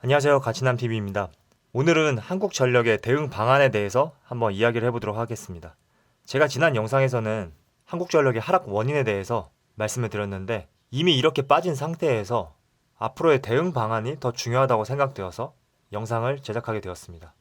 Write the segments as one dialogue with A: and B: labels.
A: 안녕하세요. 가치남TV입니다. 오늘은 한국전력의 대응 방안에 대해서 한번 이야기를 해보도록 하겠습니다. 제가 지난 영상에서는 한국전력의 하락 원인에 대해서 말씀을 드렸는데 이미 이렇게 빠진 상태에서 앞으로의 대응 방안이 더 중요하다고 생각되어서 영상을 제작하게 되었습니다.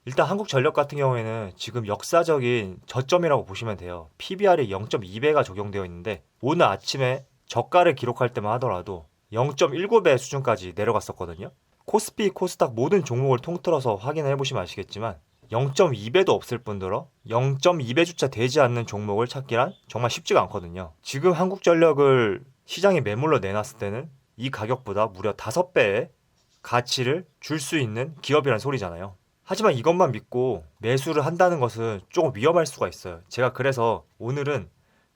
A: 일단 한국전력 같은 경우에는 지금 역사적인 저점이라고 보시면 돼요. PBR이 0.2배가 적용되어 있는데 오늘 아침에 저가를 기록할 때만 하더라도 0.19배 수준까지 내려갔었거든요. 코스피, 코스닥 모든 종목을 통틀어서 확인을 해보시면 아시겠지만 0.2배도 없을 뿐더러 0.2배조차 되지 않는 종목을 찾기란 정말 쉽지가 않거든요. 지금 한국전력을 시장에 매물로 내놨을 때는 이 가격보다 무려 5배의 가치를 줄 수 있는 기업이란 소리잖아요. 하지만 이것만 믿고 매수를 한다는 것은 조금 위험할 수가 있어요. 제가 그래서 오늘은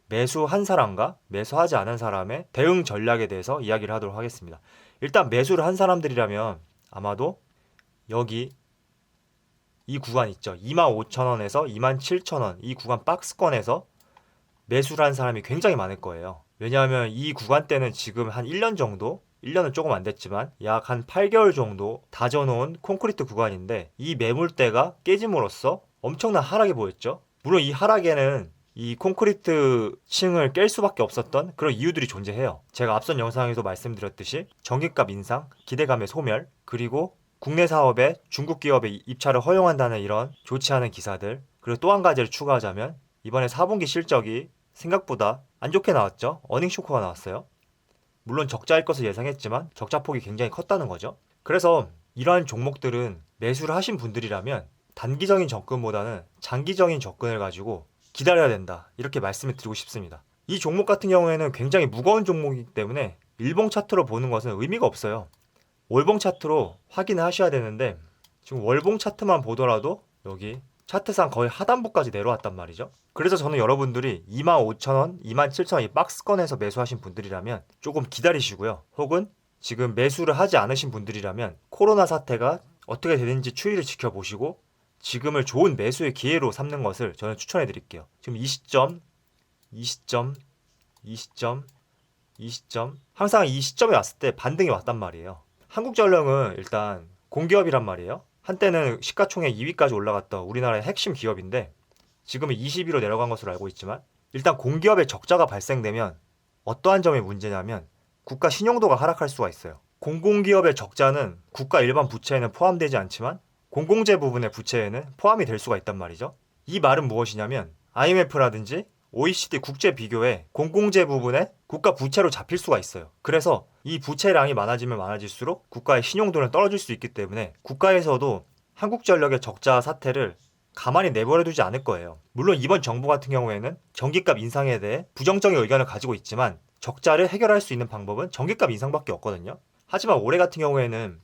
A: 매수한 사람과 매수하지 않은 사람의 대응 전략에 대해서 이야기를 하도록 하겠습니다. 일단 매수를 한 사람들이라면 아마도 여기 이 구간 있죠. 25,000원에서 27,000원 이 구간 박스권에서 매수를 한 사람이 굉장히 많을 거예요. 왜냐하면 이 구간대는 지금 한 1년 정도 1년은 조금 안 됐지만 약 한 8개월 정도 다져놓은 콘크리트 구간인데 이 매물대가 깨짐으로써 엄청난 하락이 보였죠. 물론 이 하락에는 이 콘크리트 층을 깰 수밖에 없었던 그런 이유들이 존재해요. 제가 앞선 영상에서 말씀드렸듯이 전기값 인상, 기대감의 소멸, 그리고 국내 사업에 중국 기업의 입찰을 허용한다는 이런 좋지 않은 기사들, 그리고 또 한 가지를 추가하자면 이번에 4분기 실적이 생각보다 안 좋게 나왔죠. 어닝 쇼크가 나왔어요. 물론 적자일 것을 예상했지만 적자 폭이 굉장히 컸다는 거죠. 그래서 이러한 종목들은 매수를 하신 분들이라면 단기적인 접근보다는 장기적인 접근을 가지고 기다려야 된다. 이렇게 말씀을 드리고 싶습니다. 이 종목 같은 경우에는 굉장히 무거운 종목이기 때문에 일봉 차트로 보는 것은 의미가 없어요. 월봉 차트로 확인을 하셔야 되는데 지금 월봉 차트만 보더라도 여기 차트상 거의 하단부까지 내려왔단 말이죠. 그래서 저는 여러분들이 25,000원, 27,000원 이 박스권에서 매수하신 분들이라면 조금 기다리시고요. 혹은 지금 매수를 하지 않으신 분들이라면 코로나 사태가 어떻게 되는지 추이를 지켜보시고 지금을 좋은 매수의 기회로 삼는 것을 저는 추천해 드릴게요. 지금 이 시점, 이 시점, 이 시점, 이 시점 항상 이 시점에 왔을 때 반등이 왔단 말이에요. 한국전력은 일단 공기업이란 말이에요. 한때는 시가총액 2위까지 올라갔던 우리나라의 핵심 기업인데 지금은 20위로 내려간 것으로 알고 있지만 일단 공기업의 적자가 발생되면 어떠한 점이 문제냐면 국가 신용도가 하락할 수가 있어요. 공공기업의 적자는 국가 일반 부채에는 포함되지 않지만 공공재 부분의 부채에는 포함이 될 수가 있단 말이죠. 이 말은 무엇이냐면 IMF라든지 OECD 국제 비교에 공공재 부분에 국가 부채로 잡힐 수가 있어요. 그래서 이 부채량이 많아지면 많아질수록 국가의 신용도는 떨어질 수 있기 때문에 국가에서도 한국전력의 적자 사태를 가만히 내버려두지 않을 거예요. 물론 이번 정부 같은 경우에는 전기값 인상에 대해 부정적인 의견을 가지고 있지만 적자를 해결할 수 있는 방법은 전기값 인상밖에 없거든요. 하지만 올해 같은 경우에는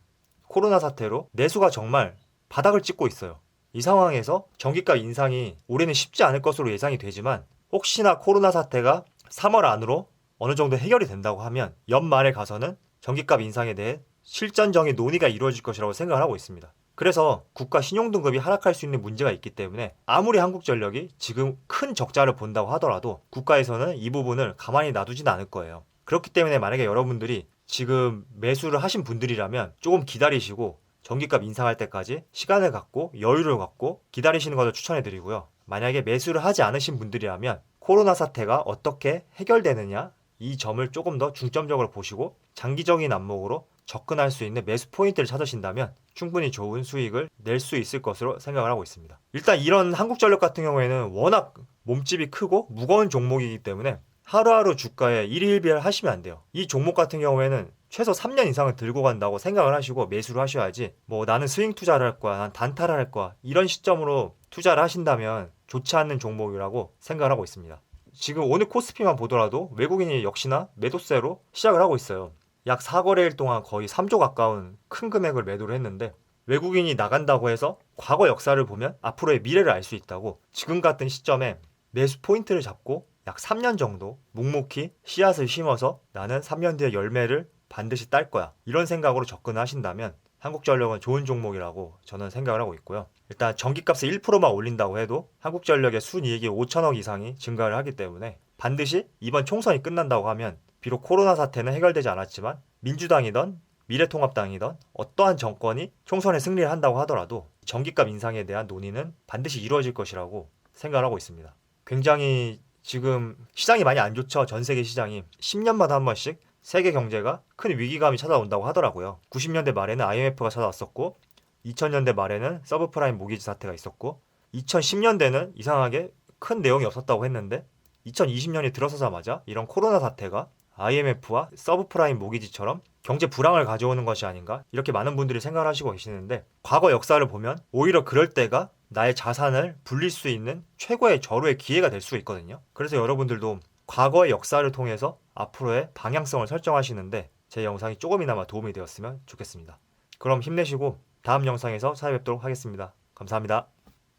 A: 코로나 사태로 내수가 정말 바닥을 찍고 있어요. 이 상황에서 전기값 인상이 올해는 쉽지 않을 것으로 예상이 되지만 혹시나 코로나 사태가 3월 안으로 어느 정도 해결이 된다고 하면 연말에 가서는 전기값 인상에 대해 실전적인 논의가 이루어질 것이라고 생각을 하고 있습니다. 그래서 국가 신용등급이 하락할 수 있는 문제가 있기 때문에 아무리 한국전력이 지금 큰 적자를 본다고 하더라도 국가에서는 이 부분을 가만히 놔두지는 않을 거예요. 그렇기 때문에 만약에 여러분들이 지금 매수를 하신 분들이라면 조금 기다리시고 전기값 인상할 때까지 시간을 갖고 여유를 갖고 기다리시는 것을 추천해 드리고요. 만약에 매수를 하지 않으신 분들이라면 코로나 사태가 어떻게 해결되느냐 이 점을 조금 더 중점적으로 보시고 장기적인 안목으로 접근할 수 있는 매수 포인트를 찾으신다면 충분히 좋은 수익을 낼 수 있을 것으로 생각을 하고 있습니다. 일단 이런 한국전력 같은 경우에는 워낙 몸집이 크고 무거운 종목이기 때문에 하루하루 주가에 일희일비를 하시면 안 돼요. 이 종목 같은 경우에는 최소 3년 이상은 들고 간다고 생각을 하시고 매수를 하셔야지 뭐 나는 스윙 투자를 할 거야, 난 단타를 할 거야 이런 시점으로 투자를 하신다면 좋지 않는 종목이라고 생각을 하고 있습니다. 지금 오늘 코스피만 보더라도 외국인이 역시나 매도세로 시작을 하고 있어요. 약 4거래일 동안 거의 3조 가까운 큰 금액을 매도를 했는데 외국인이 나간다고 해서 과거 역사를 보면 앞으로의 미래를 알 수 있다고 지금 같은 시점에 매수 포인트를 잡고 약 3년 정도 묵묵히 씨앗을 심어서 나는 3년 뒤에 열매를 반드시 딸 거야 이런 생각으로 접근하신다면 한국전력은 좋은 종목이라고 저는 생각을 하고 있고요. 일단 전기값을 1%만 올린다고 해도 한국전력의 순이익이 5천억 이상이 증가를 하기 때문에 반드시 이번 총선이 끝난다고 하면 비록 코로나 사태는 해결되지 않았지만 민주당이든 미래통합당이던 어떠한 정권이 총선에 승리를 한다고 하더라도 전기값 인상에 대한 논의는 반드시 이루어질 것이라고 생각을 하고 있습니다. 굉장히 지금 시장이 많이 안 좋죠. 전 세계 시장이 10년마다 한 번씩 세계 경제가 큰 위기감이 찾아온다고 하더라고요. 90년대 말에는 IMF가 찾아왔었고 2000년대 말에는 서브프라임 모기지 사태가 있었고 2010년대는 이상하게 큰 내용이 없었다고 했는데 2020년이 들어서자마자 이런 코로나 사태가 IMF와 서브프라임 모기지처럼 경제 불황을 가져오는 것이 아닌가 이렇게 많은 분들이 생각을 하시고 계시는데 과거 역사를 보면 오히려 그럴 때가 나의 자산을 불릴 수 있는 최고의 절호의 기회가 될 수 있거든요. 그래서 여러분들도 과거의 역사를 통해서 앞으로의 방향성을 설정하시는데 제 영상이 조금이나마 도움이 되었으면 좋겠습니다. 그럼 힘내시고 다음 영상에서 찾아뵙도록 하겠습니다. 감사합니다.